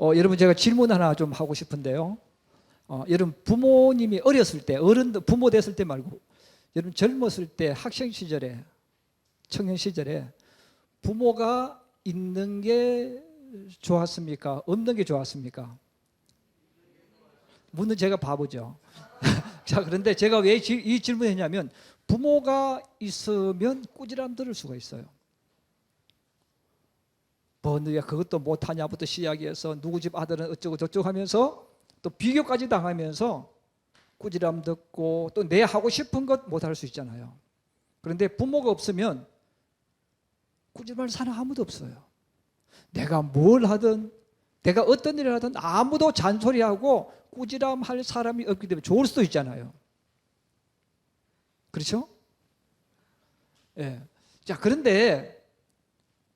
여러분 제가 질문 하나 좀 하고 싶은데요. 여러분 부모님이 어렸을 때, 어른들 부모 됐을 때 말고 여러분 젊었을 때 학생 시절에, 청년 시절에 부모가 있는 게 좋았습니까? 없는 게 좋았습니까? 묻는 제가 바보죠. 자, 그런데 제가 왜 이 질문을 했냐면 부모가 있으면 꾸지람 들을 수가 있어요. 뭐 너희가 그것도 못하냐부터 시작해서 누구 집 아들은 어쩌고 저쩌고 하면서 또 비교까지 당하면서 꾸지람 듣고 또 내 하고 싶은 것 못할 수 있잖아요. 그런데 부모가 없으면 꾸지람할 사람 아무도 없어요. 내가 뭘 하든 내가 어떤 일을 하든 아무도 잔소리하고 꾸지람할 사람이 없기 때문에 좋을 수도 있잖아요. 그렇죠? 예. 자, 그런데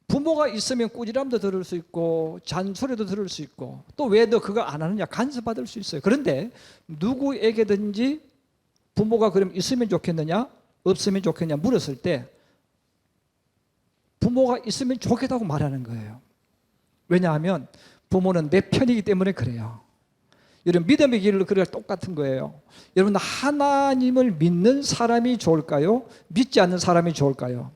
부모가 있으면 꾸지람도 들을 수 있고 잔소리도 들을 수 있고 또 왜 너 그거 안 하느냐 간섭받을 수 있어요. 그런데 누구에게든지 부모가 그럼 있으면 좋겠느냐 없으면 좋겠냐 물었을 때 부모가 있으면 좋겠다고 말하는 거예요. 왜냐하면 부모는 내 편이기 때문에 그래요. 여러분 믿음의 길을 그래야 똑같은 거예요. 여러분 하나님을 믿는 사람이 좋을까요? 믿지 않는 사람이 좋을까요?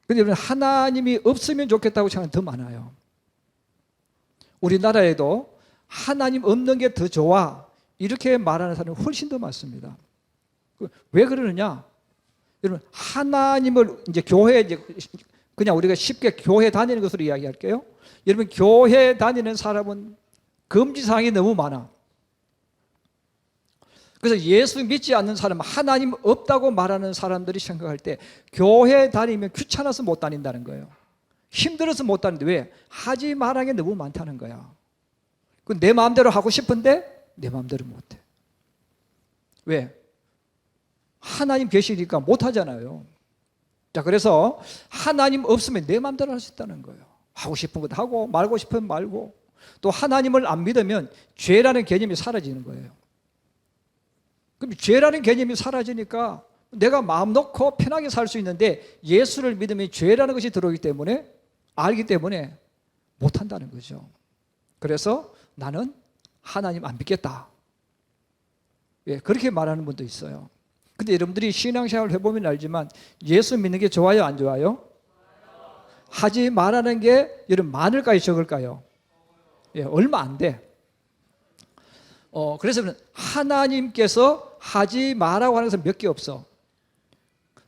근데 여러분 하나님이 없으면 좋겠다고 생각하는 더 많아요. 우리나라에도 하나님 없는 게 더 좋아 이렇게 말하는 사람이 훨씬 더 많습니다. 왜 그러느냐? 여러분 하나님을 이제 교회 이제 그냥 우리가 쉽게 교회 다니는 것으로 이야기할게요. 여러분 교회 다니는 사람은 금지사항이 너무 많아. 그래서 예수 믿지 않는 사람, 하나님 없다고 말하는 사람들이 생각할 때 교회 다니면 귀찮아서 못 다닌다는 거예요. 힘들어서 못 다니는데 왜? 하지 말라는 게 너무 많다는 거야. 내 마음대로 하고 싶은데 내 마음대로 못해. 왜? 하나님 계시니까 못 하잖아요. 자, 그래서 하나님 없으면 내 마음대로 할 수 있다는 거예요. 하고 싶은 것 하고 말고 싶으면 말고 또 하나님을 안 믿으면 죄라는 개념이 사라지는 거예요. 그럼 죄라는 개념이 사라지니까 내가 마음 놓고 편하게 살 수 있는데 예수를 믿으면 죄라는 것이 들어오기 때문에 알기 때문에 못한다는 거죠. 그래서 나는 하나님 안 믿겠다. 예, 그렇게 말하는 분도 있어요. 근데 여러분들이 신앙생활을 해보면 알지만 예수 믿는 게 좋아요 안 좋아요? 하지 말라는 게 여러분 많을까요 적을까요? 예, 얼마 안 돼. 그래서 하나님께서 하지 말라고 하는 것은 몇 개 없어.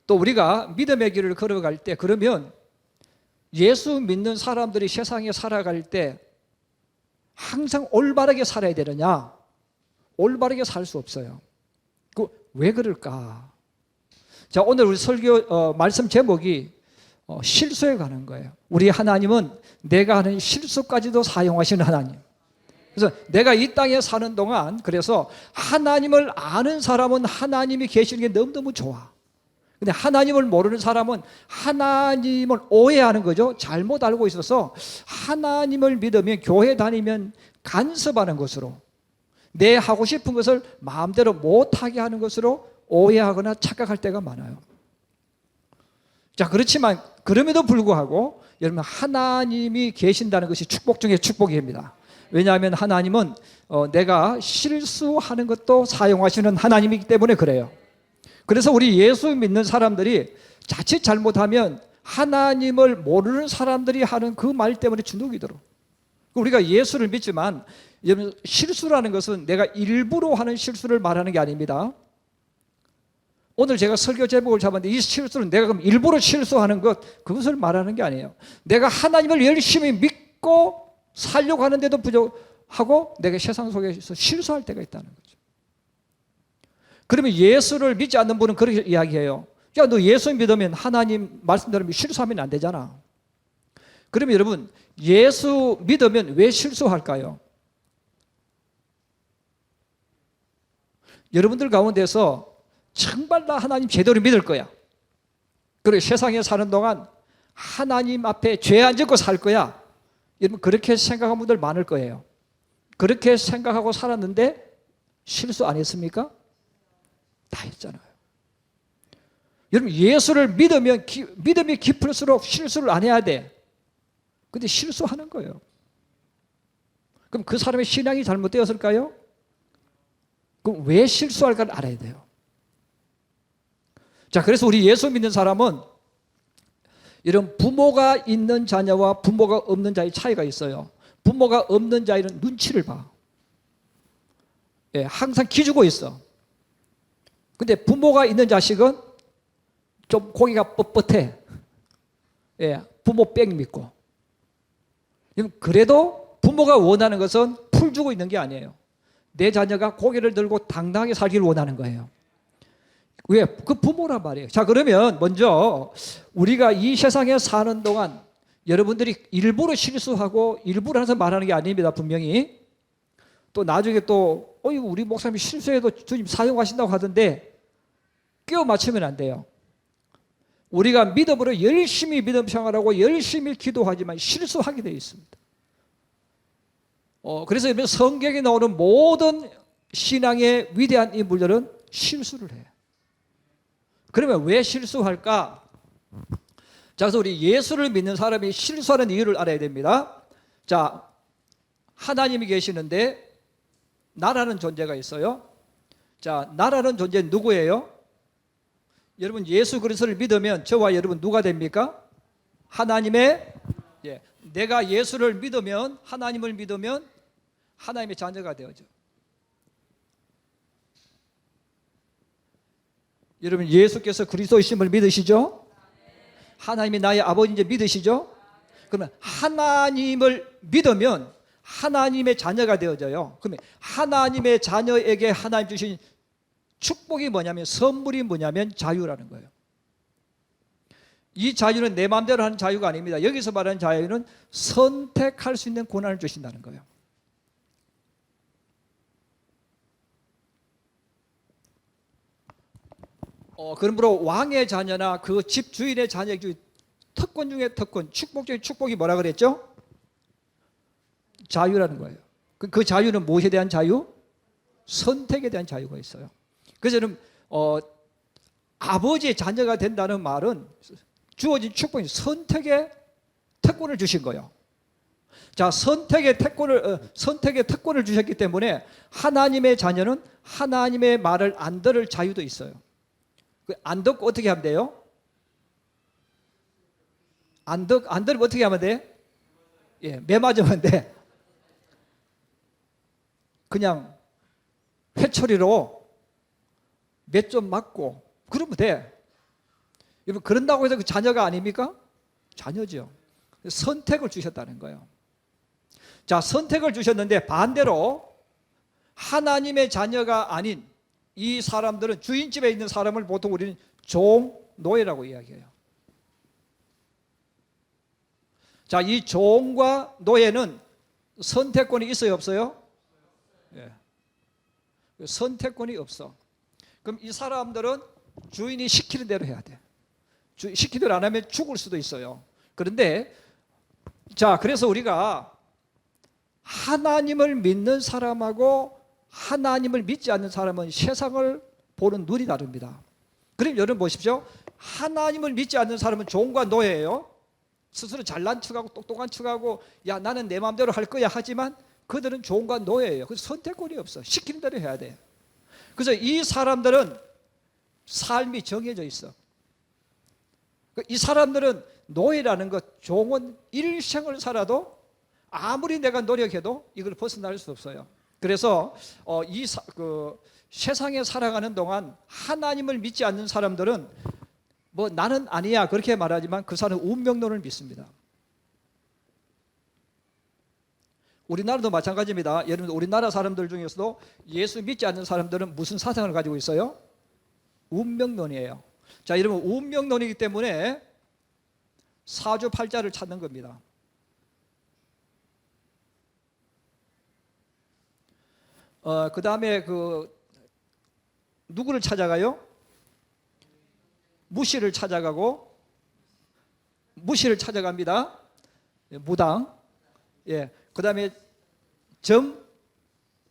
또 우리가 믿음의 길을 걸어갈 때 그러면 예수 믿는 사람들이 세상에 살아갈 때 항상 올바르게 살아야 되느냐? 올바르게 살 수 없어요. 왜 그럴까? 자, 오늘 우리 설교 말씀 제목이 실수에 관한 거예요. 우리 하나님은 내가 하는 실수까지도 사용하시는 하나님. 그래서 내가 이 땅에 사는 동안 그래서 하나님을 아는 사람은 하나님이 계시는 게 너무너무 좋아. 근데 하나님을 모르는 사람은 하나님을 오해하는 거죠. 잘못 알고 있어서 하나님을 믿으면 교회 다니면 간섭하는 것으로 내 하고 싶은 것을 마음대로 못하게 하는 것으로 오해하거나 착각할 때가 많아요. 자, 그렇지만 그럼에도 불구하고 여러분 하나님이 계신다는 것이 축복 중에 축복입니다. 왜냐하면 하나님은 내가 실수하는 것도 사용하시는 하나님이기 때문에 그래요. 그래서 우리 예수 믿는 사람들이 자칫 잘못하면 하나님을 모르는 사람들이 하는 그 말 때문에 주눅이 들어. 우리가 예수를 믿지만 여러분 실수라는 것은 내가 일부러 하는 실수를 말하는 게 아닙니다. 오늘 제가 설교 제목을 잡았는데 이 실수는 내가 그럼 일부러 실수하는 것 그것을 말하는 게 아니에요. 내가 하나님을 열심히 믿고 살려고 하는데도 부족하고 내가 세상 속에서 실수할 때가 있다는 거죠. 그러면 예수를 믿지 않는 분은 그렇게 이야기해요. 야, 너 예수 믿으면 하나님 말씀대로 실수하면 안 되잖아. 그러면 여러분 예수 믿으면 왜 실수할까요? 여러분들 가운데서 정말 나 하나님 제대로 믿을 거야. 그리고 세상에 사는 동안 하나님 앞에 죄 안 짓고 살 거야. 여러분 그렇게 생각하는 분들 많을 거예요. 그렇게 생각하고 살았는데 실수 안 했습니까? 다 했잖아요. 여러분 예수를 믿으면 믿음이 깊을수록 실수를 안 해야 돼. 근데 실수하는 거예요. 그럼 그 사람의 신앙이 잘못되었을까요? 그럼 왜 실수할까를 알아야 돼요. 자, 그래서 우리 예수 믿는 사람은 이런 부모가 있는 자녀와 부모가 없는 자의 차이가 있어요. 부모가 없는 자에는 눈치를 봐. 예, 항상 기죽어 있어. 근데 부모가 있는 자식은 좀 고기가 뻣뻣해. 예, 부모 뺑 믿고. 그래도 부모가 원하는 것은 풀 주고 있는 게 아니에요. 내 자녀가 고개를 들고 당당하게 살기를 원하는 거예요. 왜? 그 부모란 말이에요. 자, 그러면 먼저 우리가 이 세상에 사는 동안 여러분들이 일부러 실수하고 일부러 해서 말하는 게 아닙니다. 분명히. 또 나중에 또 우리 목사님이 실수해도 주님 사용하신다고 하던데 끼워 맞추면 안 돼요. 우리가 믿음으로 열심히 믿음 생활하고 열심히 기도하지만 실수하게 되어 있습니다. 그래서 성경에 나오는 모든 신앙의 위대한 인물들은 실수를 해요. 그러면 왜 실수할까? 자, 그래서 우리 예수를 믿는 사람이 실수하는 이유를 알아야 됩니다. 자, 하나님이 계시는데 나라는 존재가 있어요. 자, 나라는 존재는 누구예요? 여러분 예수 그리스도를 믿으면 저와 여러분 누가 됩니까? 하나님의, 내가 예수를 믿으면, 하나님을 믿으면 하나님의 자녀가 되어져. 여러분 예수께서 그리스도이심을 믿으시죠? 하나님이 나의 아버지인지 믿으시죠? 그러면 하나님을 믿으면 하나님의 자녀가 되어져요. 그러면 하나님의 자녀에게 하나님 주신 축복이 뭐냐면, 선물이 뭐냐면 자유라는 거예요. 이 자유는 내 마음대로 하는 자유가 아닙니다. 여기서 말하는 자유는 선택할 수 있는 권한을 주신다는 거예요. 그러므로 왕의 자녀나 그 집 주인의 자녀 중에 특권 중에 특권, 축복 중에 축복이 뭐라 그랬죠? 자유라는 거예요. 그 자유는 무엇에 대한 자유? 선택에 대한 자유가 있어요. 그래서 저는 아버지의 자녀가 된다는 말은 주어진 축복이 선택의 특권을 주신 거예요. 자, 선택의 특권을 주셨기 때문에 하나님의 자녀는 하나님의 말을 안 들을 자유도 있어요. 안 듣고 어떻게 하면 돼요? 안 들으면 어떻게 하면 돼? 매 맞으면 돼. 그냥 회초리로 몇 점 맞고 그러면 돼. 여러분, 그런다고 해서 그 자녀가 아닙니까? 자녀죠. 선택을 주셨다는 거예요. 자, 선택을 주셨는데 반대로 하나님의 자녀가 아닌 이 사람들은, 주인집에 있는 사람을 보통 우리는 종, 노예라고 이야기해요. 자, 이 종과 노예는 선택권이 있어요, 없어요? 선택권이 없어. 그럼 이 사람들은 주인이 시키는 대로 해야 돼. 시키는 대로 안 하면 죽을 수도 있어요. 그런데 자, 그래서 우리가 하나님을 믿는 사람하고 하나님을 믿지 않는 사람은 세상을 보는 눈이 다릅니다. 그럼 여러분 보십시오. 하나님을 믿지 않는 사람은 종과 노예예요. 스스로 잘난 척하고 똑똑한 척하고 야, 나는 내 마음대로 할 거야 하지만 그들은 종과 노예예요. 그래서 선택권이 없어. 시키는 대로 해야 돼. 그래서 이 사람들은 삶이 정해져 있어. 이 사람들은 노예라는 것, 종은 일생을 살아도 아무리 내가 노력해도 이걸 벗어날 수 없어요. 그래서 세상에 살아가는 동안 하나님을 믿지 않는 사람들은 뭐 나는 아니야 그렇게 말하지만 그 사람은 운명론을 믿습니다. 우리나라도 마찬가지입니다. 여러분, 우리나라 사람들 중에서도 예수 믿지 않는 사람들은 무슨 사상을 가지고 있어요? 운명론이에요. 자, 여러분, 운명론이기 때문에 사주팔자를 찾는 겁니다. 그 다음에 누구를 찾아가요? 무시를 찾아가고, 무시를 찾아갑니다. 무당. 그 다음에 점,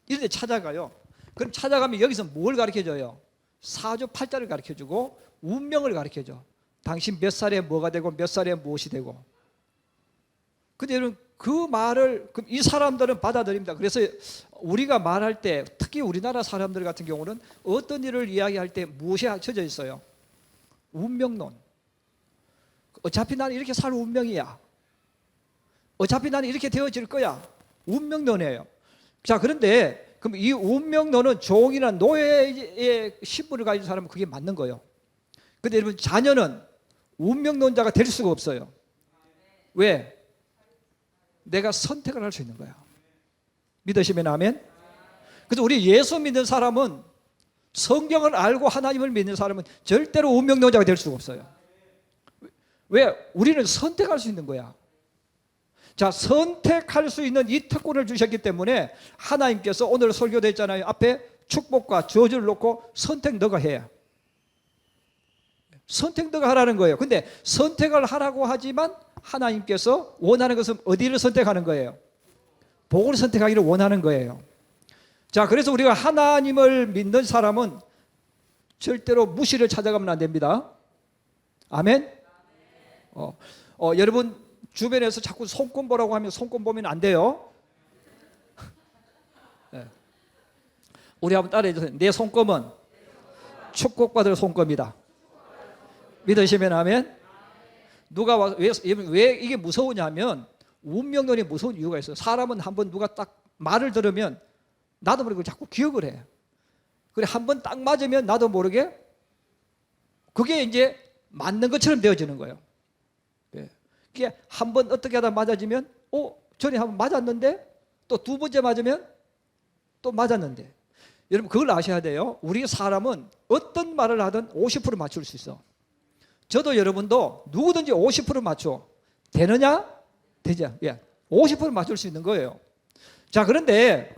이런 데 찾아가요. 그럼 찾아가면 여기서 뭘 가르쳐줘요? 사주팔자를 가르쳐주고 운명을 가르쳐줘. 당신 몇 살에 뭐가 되고 몇 살에 무엇이 되고. 근데 여러분, 그 말을 이 사람들은 받아들입니다. 그래서 우리가 말할 때 특히 우리나라 사람들 같은 경우는 어떤 일을 이야기할 때 무엇이 쳐져 있어요? 운명론. 어차피 나는 이렇게 살 운명이야. 어차피 나는 이렇게 되어질 거야. 운명론이에요. 자, 그런데 그럼 이 운명론은 종이나 노예의 신분을 가진 사람은 그게 맞는 거예요. 근데 여러분, 자녀는 운명론자가 될 수가 없어요. 왜? 내가 선택을 할 수 있는 거야. 믿으시면 아멘? 그래서 우리 예수 믿는 사람은, 성경을 알고 하나님을 믿는 사람은 절대로 운명론자가 될 수가 없어요. 왜? 우리는 선택할 수 있는 거야. 자, 선택할 수 있는 이 특권을 주셨기 때문에 하나님께서 오늘 설교도 했잖아요. 앞에 축복과 저주를 놓고 선택 너가 해. 선택 너가 하라는 거예요. 근데 선택을 하라고 하지만 하나님께서 원하는 것은 어디를 선택하는 거예요? 복을 선택하기를 원하는 거예요. 자, 그래서 우리가 하나님을 믿는 사람은 절대로 무시를 찾아가면 안 됩니다. 아멘? 여러분 주변에서 자꾸 손금 보라고 하면 손금 보면 안 돼요. 네. 우리 한번 따라해 주세요. 내 손금은 축복받을 손금이다. 믿으시면 아멘? 누가 와서 왜 이게 무서우냐면, 운명론이 무서운 이유가 있어요. 사람은 한번 누가 딱 말을 들으면 나도 모르게 자꾸 기억을 해. 그래, 한번 딱 맞으면 나도 모르게 그게 이제 맞는 것처럼 되어지는 거예요. 그게 한번 어떻게 하다 맞아지면 전에 한번 맞았는데 또 두 번째 맞으면 또 맞았는데. 여러분, 그걸 아셔야 돼요. 우리 사람은 어떤 말을 하든 50% 맞출 수 있어. 저도 여러분도 누구든지 50% 맞춰. 되느냐? 되죠. 50% 맞출 수 있는 거예요. 자, 그런데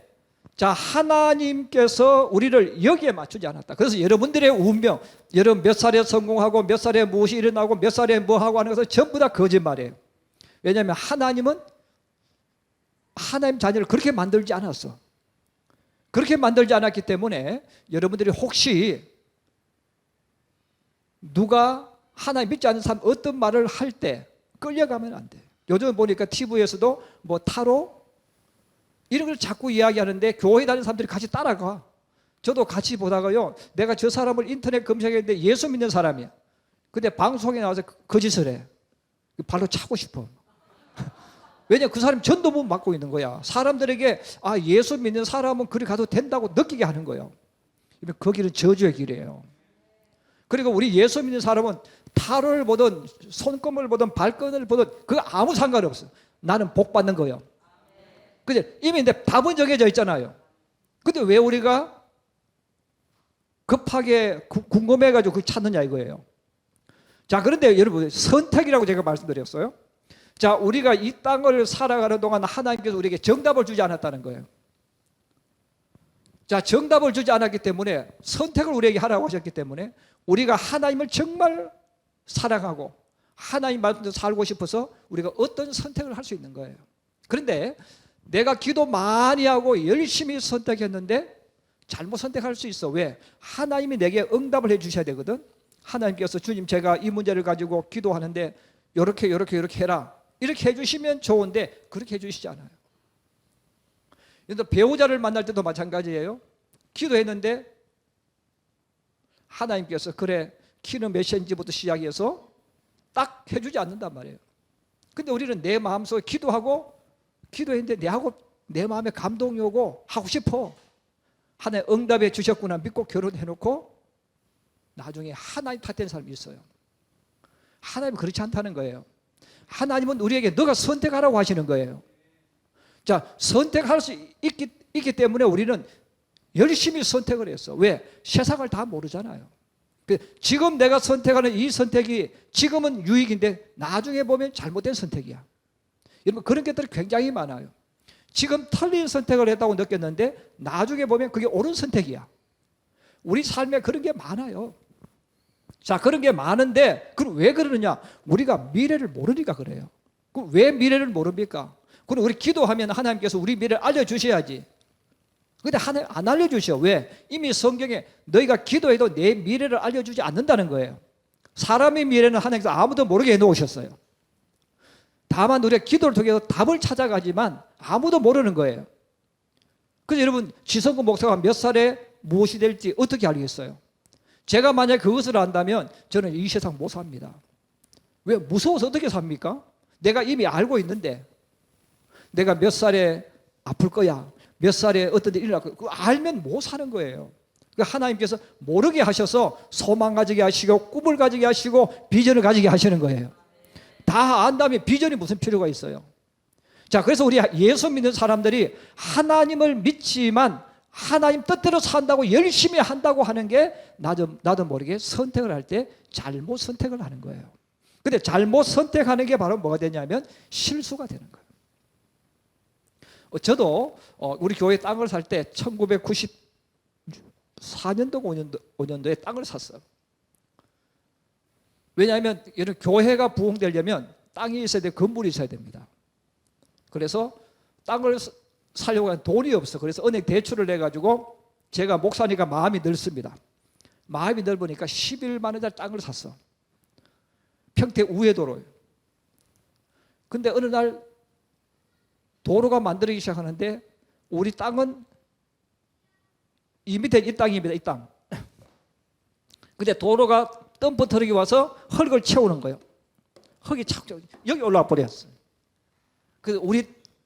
자, 하나님께서 우리를 여기에 맞추지 않았다. 그래서 여러분들의 운명, 여러분 몇 살에 성공하고 몇 살에 무엇이 일어나고 몇 살에 뭐 하고 하는 것은 전부 다 거짓말이에요. 왜냐하면 하나님은 하나님 자녀를 그렇게 만들지 않았어. 그렇게 만들지 않았기 때문에 여러분들이 혹시 누가 하나님 믿지 않는 사람 어떤 말을 할 때 끌려가면 안 돼. 요즘 보니까 TV에서도 뭐 타로 이런 걸 자꾸 이야기하는데 교회 다니는 사람들이 같이 따라가. 저도 같이 보다가요, 내가 저 사람을 인터넷 검색했는데 예수 믿는 사람이야. 근데 방송에 나와서 거짓을 해. 발로 차고 싶어. 왜냐, 그 사람이 전도문 맡고 있는 거야. 사람들에게 예수 믿는 사람은 그리 가도 된다고 느끼게 하는 거예요. 거기는 저주의 길이에요. 그리고 우리 예수 믿는 사람은 타로를 보든 손금을 보든 발끈을 보든 그거 아무 상관없어. 나는 복 받는 거예요. 그죠? 이미 답은 정해져 있잖아요. 근데 왜 우리가 급하게 궁금해가지고 그걸 찾느냐 이거예요. 자, 그런데 여러분, 선택이라고 제가 말씀드렸어요. 자, 우리가 이 땅을 살아가는 동안 하나님께서 우리에게 정답을 주지 않았다는 거예요. 자, 정답을 주지 않았기 때문에, 선택을 우리에게 하라고 하셨기 때문에 우리가 하나님을 정말 사랑하고 하나님 말씀대로 살고 싶어서 우리가 어떤 선택을 할 수 있는 거예요. 그런데 내가 기도 많이 하고 열심히 선택했는데 잘못 선택할 수 있어. 왜? 하나님이 내게 응답을 해 주셔야 되거든. 하나님께서 주님, 제가 이 문제를 가지고 기도하는데 이렇게 해라. 이렇게 해주시면 좋은데 그렇게 해주시지 않아요. 그래서 배우자를 만날 때도 마찬가지예요. 기도했는데 하나님께서 그래, 키는 몇 cm부터 시작해서 딱 해주지 않는단 말이에요. 근데 우리는 내 마음속에 기도했는데 내 마음에 감동이 오고 하고 싶어. 하나님 응답해 주셨구나 믿고 결혼해놓고 나중에 하나님 탓하는 사람이 있어요. 하나님은 그렇지 않다는 거예요. 하나님은 우리에게 너가 선택하라고 하시는 거예요. 자, 선택할 수 있기 때문에 우리는 열심히 선택을 했어. 왜? 세상을 다 모르잖아요. 지금 내가 선택하는 이 선택이 지금은 유익인데 나중에 보면 잘못된 선택이야. 여러분, 그런 것들이 굉장히 많아요. 지금 틀린 선택을 했다고 느꼈는데 나중에 보면 그게 옳은 선택이야. 우리 삶에 그런 게 많아요. 자, 그런 게 많은데 그럼 왜 그러느냐? 우리가 미래를 모르니까 그래요. 그럼 왜 미래를 모릅니까? 그럼 우리 기도하면 하나님께서 우리 미래를 알려주셔야지. 근데 하나님 안 알려주셔. 왜? 이미 성경에 너희가 기도해도 내 미래를 알려주지 않는다는 거예요. 사람의 미래는 하나님께서 아무도 모르게 해놓으셨어요. 다만 우리가 기도를 통해서 답을 찾아가지만 아무도 모르는 거예요. 그래서 여러분, 지성구 목사가 몇 살에 무엇이 될지 어떻게 알겠어요? 제가 만약 그것을 안다면 저는 이 세상 못 삽니다. 왜? 무서워서 어떻게 삽니까? 내가 이미 알고 있는데, 내가 몇 살에 아플 거야, 몇 살에 어떤 일이 일어날 거야, 그거 알면 못 사는 거예요. 그러니까 하나님께서 모르게 하셔서 소망 가지게 하시고 꿈을 가지게 하시고 비전을 가지게 하시는 거예요. 다 안다면 비전이 무슨 필요가 있어요? 자, 그래서 우리 예수 믿는 사람들이 하나님을 믿지만 하나님 뜻대로 산다고 열심히 한다고 하는 게 나도 모르게 선택을 할 때 잘못 선택을 하는 거예요. 근데 잘못 선택하는 게 바로 뭐가 되냐면 실수가 되는 거예요. 저도 우리 교회 땅을 살 때 1994년도 5년도에 땅을 샀어요. 왜냐하면 이런 교회가 부흥되려면 땅이 있어야 돼, 건물이 있어야 됩니다. 그래서 땅을 사려고 하는 돈이 없어. 그래서 은행 대출을 내가지고 제가 목사니까 마음이 넓습니다. 마음이 넓으니까 11만 원짜리 땅을 샀어. 평택 우회도로요. 근데 어느 날 도로가 만들어지기 시작하는데 우리 땅은 이 밑에 이 땅입니다. 이 땅. 근데 도로가 덤프 트럭이 와서 흙을 채우는 거예요. 흙이 착 여기 올라와 버렸어요. 그래서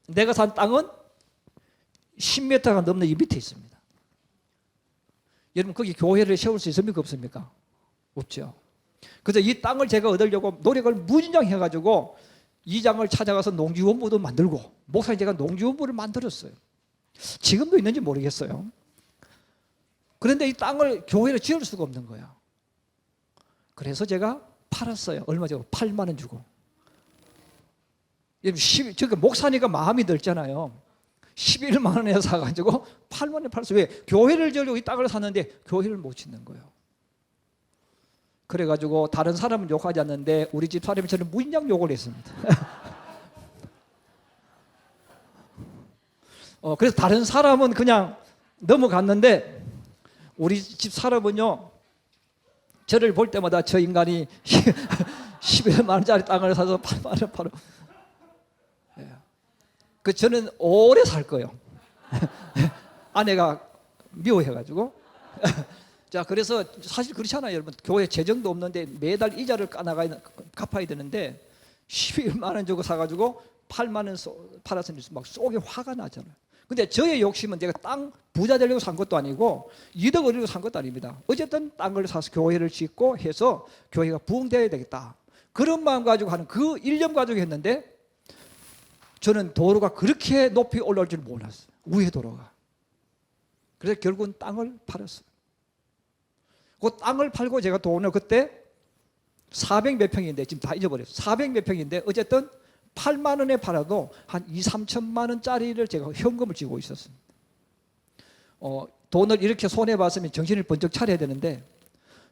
내가 산 땅은 10m가 넘는 이 밑에 있습니다. 여러분, 거기 교회를 세울 수 있습니까? 없습니까? 없죠. 그래서 이 땅을 제가 얻으려고 노력을 무진장 해가지고 이장을 찾아가서 농지원부도 만들고, 목사님 제가 농지원부를 만들었어요. 지금도 있는지 모르겠어요. 그런데 이 땅을 교회를 지을 수가 없는 거야. 그래서 제가 팔았어요. 얼마 주고? 8만 원 주고. 저기 목사니까 마음이 들잖아요. 11만 원에 사가지고 8만 원에 팔았어요. 왜? 교회를 지으려고 이 땅을 샀는데 교회를 못 짓는 거예요. 그래가지고 다른 사람은 욕하지 않는데 우리 집 사람이 저는 무진장 욕을 했습니다. 그래서 다른 사람은 그냥 넘어갔는데 우리 집 사람은요, 저를 볼 때마다 저 인간이 11만 원짜리 땅을 사서 8만 원 팔아. 그 저는 오래 살 거예요. 아내가 미워해가지고. 자, 그래서 사실 그렇잖아요, 여러분. 교회 재정도 없는데 매달 이자를 갚아야 되는데 11만 원 주고 사가지고 8만 원 팔았으니 막 속이 화가 나잖아요. 근데 저의 욕심은 제가 땅 부자 되려고 산 것도 아니고 이득 얻으려고 산 것도 아닙니다. 어쨌든 땅을 사서 교회를 짓고 해서 교회가 부흥되어야 되겠다, 그런 마음 가지고 하는 그 1년 가지고 했는데, 저는 도로가 그렇게 높이 올라올 줄 몰랐어요. 우회 도로가. 그래서 결국은 땅을 팔았어요. 그 땅을 팔고 제가 돈을 그때 400 몇 평인데 지금 다 잊어버렸어요. 400 몇 평인데 어쨌든 8만 원에 팔아도 한 2, 3천만 원짜리를 제가 현금을 쥐고 있었습니다. 돈을 이렇게 손해봤으면 정신을 번쩍 차려야 되는데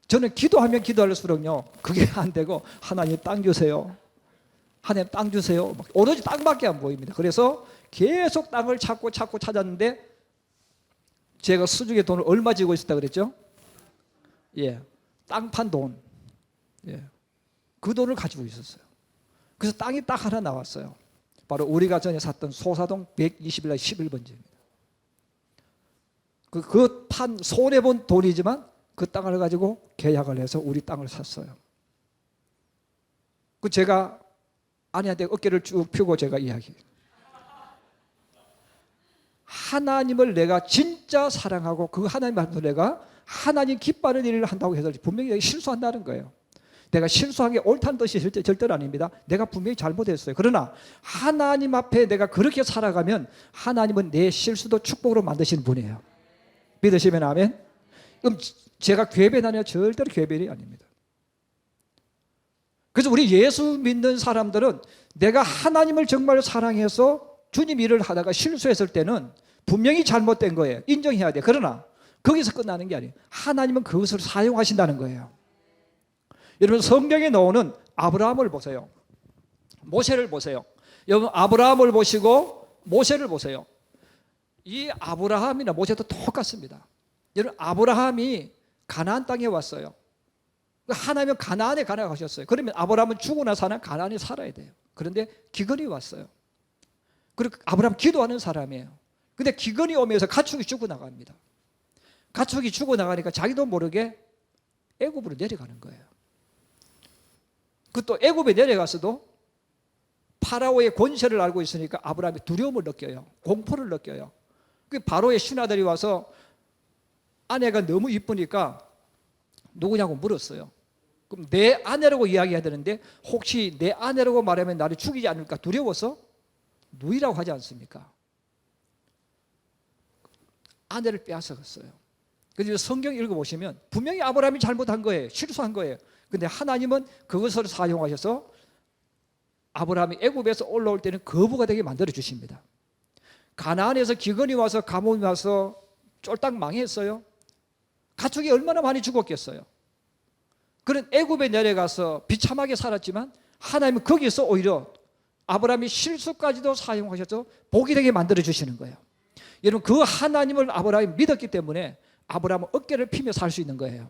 저는 기도하면 기도할수록요 그게 안 되고, 하나님 땅 주세요, 하나님 땅 주세요, 오로지 땅밖에 안 보입니다. 그래서 계속 땅을 찾고 찾았는데, 제가 수중에 돈을 얼마 쥐고 있었다 그랬죠? 예, 땅 판 돈. 예, 그 돈을 가지고 있었어요. 그래서 땅이 딱 하나 나왔어요. 바로 우리가 전에 샀던 소사동 121날 11번지입니다. 그 판 손해본 돈이지만 그 땅을 가지고 계약을 해서 우리 땅을 샀어요. 그 제가 아내한테 어깨를 쭉 펴고 제가 이야기해요. 하나님을 내가 진짜 사랑하고 그 하나님 앞에서 내가 하나님 기뻐하는 일을 한다고 해서 분명히 실수한다는 거예요. 내가 실수한 게 옳다는 뜻이 절대로 아닙니다. 내가 분명히 잘못했어요. 그러나 하나님 앞에 내가 그렇게 살아가면 하나님은 내 실수도 축복으로 만드시는 분이에요. 믿으시면 아멘. 그럼 제가 궤변하냐? 절대로 궤변이 아닙니다. 그래서 우리 예수 믿는 사람들은 내가 하나님을 정말 사랑해서 주님 일을 하다가 실수했을 때는 분명히 잘못된 거예요. 인정해야 돼. 그러나 거기서 끝나는 게 아니에요. 하나님은 그것을 사용하신다는 거예요. 여러분, 성경에 나오는 아브라함을 보세요. 모세를 보세요. 여러분, 아브라함을 보시고 모세를 보세요. 이 아브라함이나 모세도 똑같습니다. 여러분, 아브라함이 가나안 땅에 왔어요. 하나님은 가나안에 가라고 하셨어요. 그러면 아브라함은 죽고 나서 가나안에 살아야 돼요. 그런데 기근이 왔어요. 그리고 아브라함 기도하는 사람이에요. 근데 기근이 오면서 가축이 죽어 나갑니다. 가축이 죽어 나가니까 자기도 모르게 애굽으로 내려가는 거예요. 그 또 애굽에 내려가서도 파라오의 권세를 알고 있으니까 아브라함이 두려움을 느껴요. 공포를 느껴요. 그 바로의 신하들이 와서 아내가 너무 이쁘니까 누구냐고 물었어요. 그럼 내 아내라고 이야기해야 되는데 혹시 내 아내라고 말하면 나를 죽이지 않을까 두려워서 누이라고 하지 않습니까? 아내를 빼앗아갔어요. 그래서 성경 읽어보시면 분명히 아브라함이 잘못한 거예요. 실수한 거예요. 근데 하나님은 그것을 사용하셔서 아브라함이 애굽에서 올라올 때는 거부가 되게 만들어 주십니다. 가나안에서 기근이 와서 가뭄이 와서 쫄딱 망했어요. 가축이 얼마나 많이 죽었겠어요. 그런 애굽에 내려가서 비참하게 살았지만 하나님은 거기서 오히려 아브라함이 실수까지도 사용하셔서 복이 되게 만들어 주시는 거예요. 여러분 그 하나님을 아브라함이 믿었기 때문에 아브라함은 어깨를 피며 살 수 있는 거예요.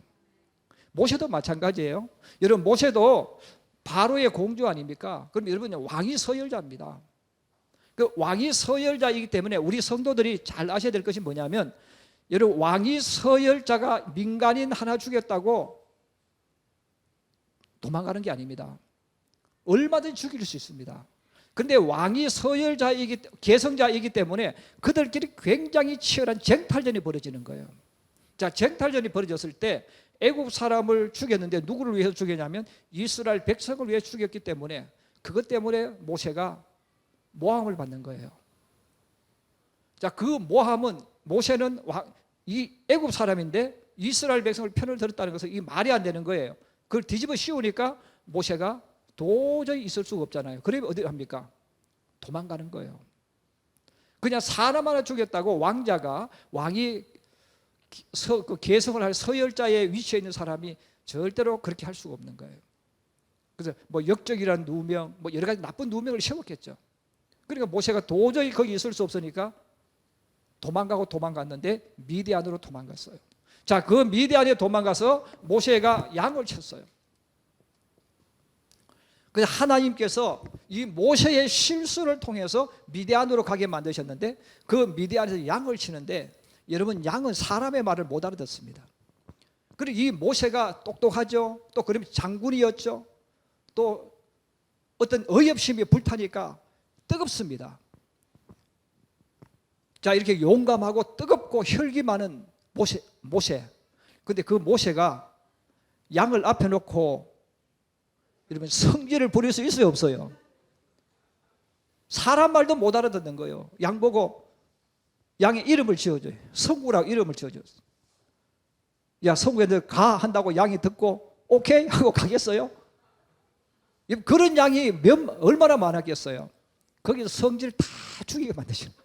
모세도 마찬가지예요. 여러분 모세도 바로의 공주 아닙니까? 그럼 여러분 왕이 서열자입니다. 그 왕이 서열자이기 때문에 우리 성도들이 잘 아셔야 될 것이 뭐냐면 여러분 왕이 서열자가 민간인 하나 죽였다고 도망가는 게 아닙니다. 얼마든지 죽일 수 있습니다. 그런데 왕이 서열자이기 계성자이기 때문에 그들끼리 굉장히 치열한 쟁탈전이 벌어지는 거예요. 자, 쟁탈전이 벌어졌을 때 애굽 사람을 죽였는데 누구를 위해서 죽였냐면 이스라엘 백성을 위해 죽였기 때문에 그것 때문에 모세가 모함을 받는 거예요. 자, 그 모함은 모세는 이 애굽 사람인데 이스라엘 백성을 편을 들었다는 것은 이 말이 안 되는 거예요. 그걸 뒤집어 씌우니까 모세가 도저히 있을 수가 없잖아요. 그러면 어디 합니까? 도망가는 거예요. 그냥 사람 하나 죽였다고 왕이 그 계성을 할 서열자의 위치에 있는 사람이 절대로 그렇게 할 수가 없는 거예요. 그래서 뭐 역적이란 누명, 뭐 여러 가지 나쁜 누명을 세웠겠죠. 그러니까 모세가 도저히 거기 있을 수 없으니까 도망갔는데 미디안으로 도망갔어요. 자, 그 미디안에 도망가서 모세가 양을 쳤어요. 그래서 하나님께서 이 모세의 실수를 통해서 미디안으로 가게 만드셨는데 그 미디안에서 양을 치는데 여러분 양은 사람의 말을 못 알아듣습니다. 그리고 이 모세가 똑똑하죠. 또 그러면 장군이었죠. 또 어떤 의협심이 불타니까 뜨겁습니다. 자, 이렇게 용감하고 뜨겁고 혈기 많은 모세. 근데 그 모세가 양을 앞에 놓고 여러분 성질을 부릴 수 있어요, 없어요? 사람 말도 못 알아듣는 거예요. 양 보고 양의 이름을 지어줘요. 성구라고 이름을 지어줘요. 야, 성구에 너 가 한다고 양이 듣고 오케이 하고 가겠어요? 그런 양이 얼마나 많았겠어요? 거기서 성질 다 죽이게 만드시는 거예요.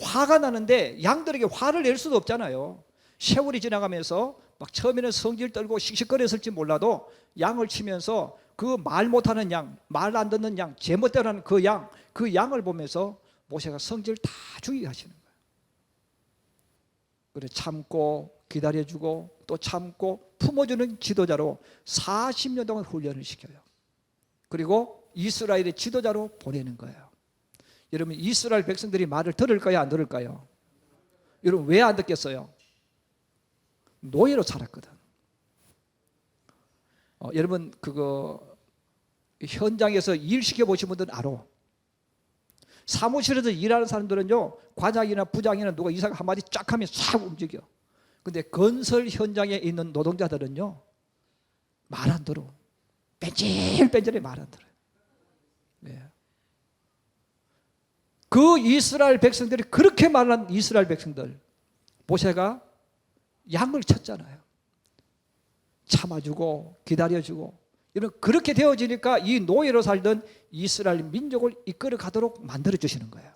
화가 나는데 양들에게 화를 낼 수도 없잖아요. 세월이 지나가면서 막 처음에는 성질 떨고 씩씩거렸을지 몰라도 양을 치면서 그 말 못하는 양, 말 안 듣는 양, 제멋대로 하는 그 양을 보면서 모세가 성질 다 죽이게 하시는 거예요. 그래 참고 기다려주고 또 참고 품어주는 지도자로 40년 동안 훈련을 시켜요. 그리고 이스라엘의 지도자로 보내는 거예요. 여러분 이스라엘 백성들이 말을 들을까요, 안 들을까요? 여러분 왜 안 듣겠어요? 노예로 살았거든. 여러분 그거 현장에서 일 시켜보신 분들은 알아. 사무실에서 일하는 사람들은요 과장이나 부장이나 누가 이사가 한마디 쫙 하면 싹 움직여. 근데 건설 현장에 있는 노동자들은요 말 안 들어. 뺀질뺀질해 말 안 들어요. 네. 그 이스라엘 백성들이 그렇게 말한 이스라엘 백성들 모세가 양을 쳤잖아요. 참아주고 기다려주고 이런 그렇게 되어지니까 이 노예로 살던 이스라엘 민족을 이끌어 가도록 만들어 주시는 거예요.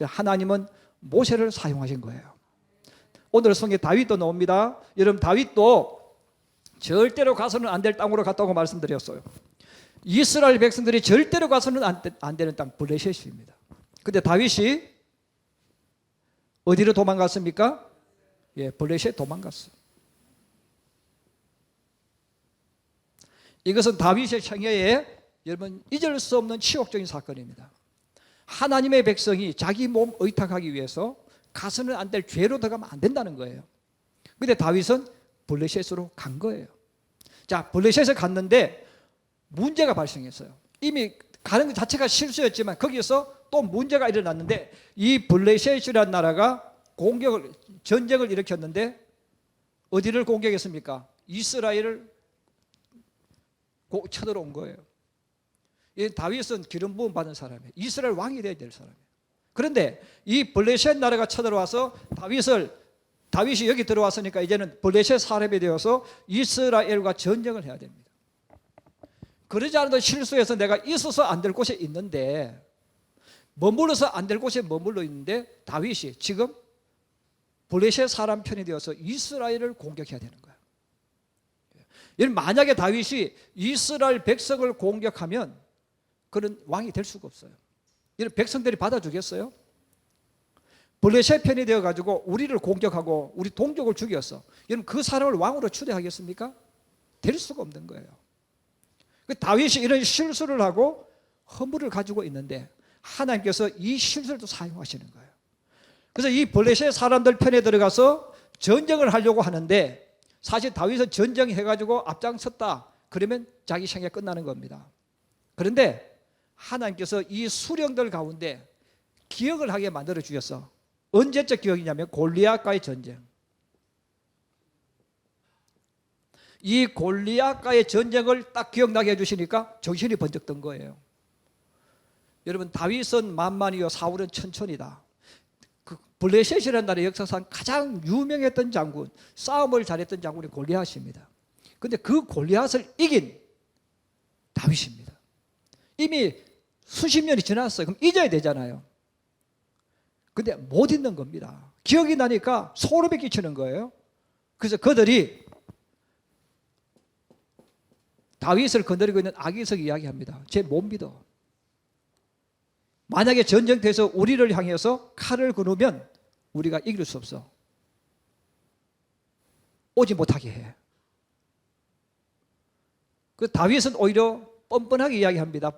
하나님은 모세를 사용하신 거예요. 오늘 성경에 다윗도 나옵니다. 여러분 다윗도 절대로 가서는 안 될 땅으로 갔다고 말씀드렸어요. 이스라엘 백성들이 절대로 가서는 안 되는 땅 블레셋입니다. 근데 다윗이 어디로 도망갔습니까? 예, 블레셋 도망갔어요. 이것은 다윗의 청해에 여러분 잊을 수 없는 치욕적인 사건입니다. 하나님의 백성이 자기 몸 의탁하기 위해서 가서는 안 될 죄로 들어가면 안 된다는 거예요. 근데 다윗은 블레셋으로 간 거예요. 자, 블레셋에 갔는데 문제가 발생했어요. 이미 가는 것 자체가 실수였지만 거기서 또 문제가 일어났는데, 이 블레셋이라는 나라가 전쟁을 일으켰는데 어디를 공격했습니까? 이스라엘을 쳐들어온 거예요. 이 다윗은 기름 부음 받은 사람이에요. 이스라엘 왕이 돼야 될 사람이에요. 그런데 이 블레셋 나라가 쳐들어와서 다윗이 여기 들어왔으니까 이제는 블레셋 사람이 되어서 이스라엘과 전쟁을 해야 됩니다. 그러지 않아도 실수해서 내가 있어서 안 될 곳에 있는데, 머물러서 안 될 곳에 머물러 있는데 다윗이 지금 블레셋 사람 편이 되어서 이스라엘을 공격해야 되는 거예요. 만약에 다윗이 이스라엘 백성을 공격하면 그런 왕이 될 수가 없어요. 이런 백성들이 받아주겠어요? 블레셋 편이 되어가지고 우리를 공격하고 우리 동족을 죽였어. 여러분, 그 사람을 왕으로 추대하겠습니까? 될 수가 없는 거예요. 다윗이 이런 실수를 하고 허물을 가지고 있는데 하나님께서 이 실수를 또 사용하시는 거예요. 그래서 이 블레셋 사람들 편에 들어가서 전쟁을 하려고 하는데, 사실 다윗은 전쟁해가지고 앞장섰다 그러면 자기 생애가 끝나는 겁니다. 그런데 하나님께서 이 수령들 가운데 기억을 하게 만들어 주셨어. 언제적 기억이냐면 골리앗과의 전쟁. 이 골리앗과의 전쟁을 딱 기억나게 해주시니까 정신이 번쩍 든 거예요. 여러분, 다윗은 만만이요 사울은 천천이다. 그 블레셋이라는 나라의 역사상 가장 유명했던 장군, 싸움을 잘했던 장군이 골리앗입니다. 그런데 그 골리앗을 이긴 다윗입니다. 이미 수십 년이 지났어요. 그럼 잊어야 되잖아요. 근데 못 잊는 겁니다. 기억이 나니까 소름이 끼치는 거예요. 그래서 그들이 다윗을 건드리고 있는 아기석 이야기합니다. 쟤 못 믿어. 만약에 전쟁터에서 우리를 향해서 칼을 거누면 우리가 이길 수 없어. 오지 못하게 해. 그 다윗은 오히려 뻔뻔하게 이야기합니다.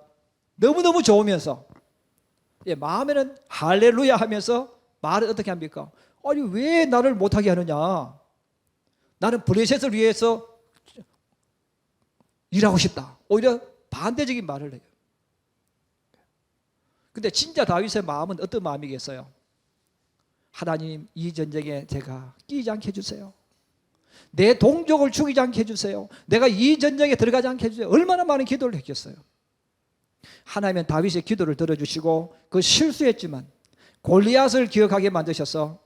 너무너무 좋으면서, 마음에는 할렐루야 하면서 말을 어떻게 합니까? 아니, 왜 나를 못하게 하느냐? 나는 블레셋을 위해서 일하고 싶다. 오히려 반대적인 말을 해요. 근데 진짜 다윗의 마음은 어떤 마음이겠어요? 하나님, 이 전쟁에 제가 끼지 않게 해주세요. 내 동족을 죽이지 않게 해주세요. 내가 이 전쟁에 들어가지 않게 해주세요. 얼마나 많은 기도를 했겠어요. 하나님은 다윗의 기도를 들어주시고 그 실수했지만 골리앗을 기억하게 만드셔서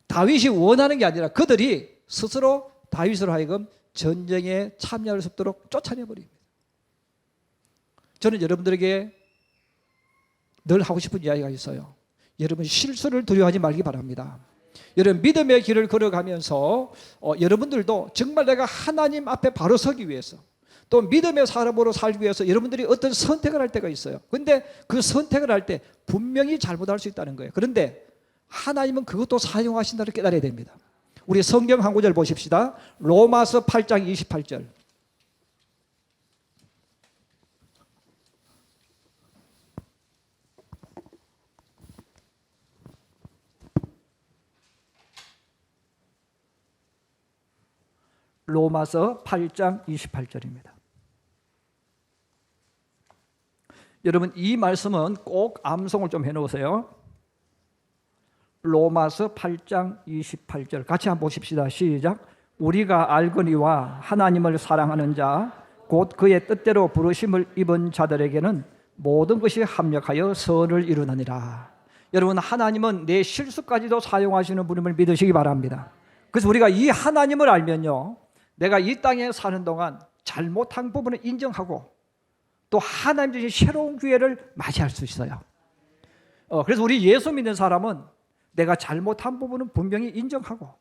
다윗이 원하는 게 아니라 그들이 스스로 다윗으로 하여금 전쟁에 참여할 수 없도록 쫓아내버립니다. 저는 여러분들에게 늘 하고 싶은 이야기가 있어요. 여러분, 실수를 두려워하지 말기 바랍니다. 여러분, 믿음의 길을 걸어가면서 여러분들도 정말 내가 하나님 앞에 바로 서기 위해서, 또 믿음의 사람으로 살기 위해서 여러분들이 어떤 선택을 할 때가 있어요. 그런데 그 선택을 할 때 분명히 잘못할 수 있다는 거예요. 그런데 하나님은 그것도 사용하신다를 깨달아야 됩니다. 우리 성경 한 구절 보십시다. 로마서 8장 28절. 로마서 8장 28절입니다. 여러분, 이 말씀은 꼭 암송을 좀 해놓으세요. 로마서 8장 28절 같이 한번 보십시다. 시작. 우리가 알거니와 하나님을 사랑하는 자 곧 그의 뜻대로 부르심을 입은 자들에게는 모든 것이 합력하여 선을 이루느니라. 여러분, 하나님은 내 실수까지도 사용하시는 분임을 믿으시기 바랍니다. 그래서 우리가 이 하나님을 알면요, 내가 이 땅에 사는 동안 잘못한 부분을 인정하고 또 하나님 주신 새로운 기회를 맞이할 수 있어요. 그래서 우리 예수 믿는 사람은 내가 잘못한 부분은 분명히 인정하고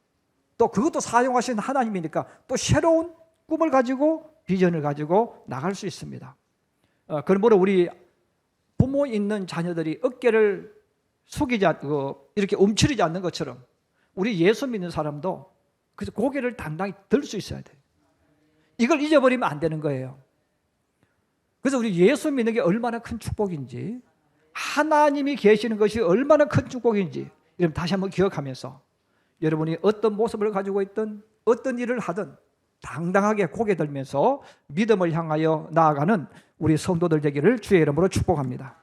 또 그것도 사용하신 하나님이니까 또 새로운 꿈을 가지고 비전을 가지고 나갈 수 있습니다. 그러므로 우리 부모 있는 자녀들이 어깨를 숙이지 않고 이렇게 움츠리지 않는 것처럼 우리 예수 믿는 사람도 그래서 고개를 당당히 들 수 있어야 돼요. 이걸 잊어버리면 안 되는 거예요. 그래서 우리 예수 믿는 게 얼마나 큰 축복인지, 하나님이 계시는 것이 얼마나 큰 축복인지 여러분 다시 한번 기억하면서 여러분이 어떤 모습을 가지고 있든 어떤 일을 하든 당당하게 고개 들면서 믿음을 향하여 나아가는 우리 성도들 되기를 주의 이름으로 축복합니다.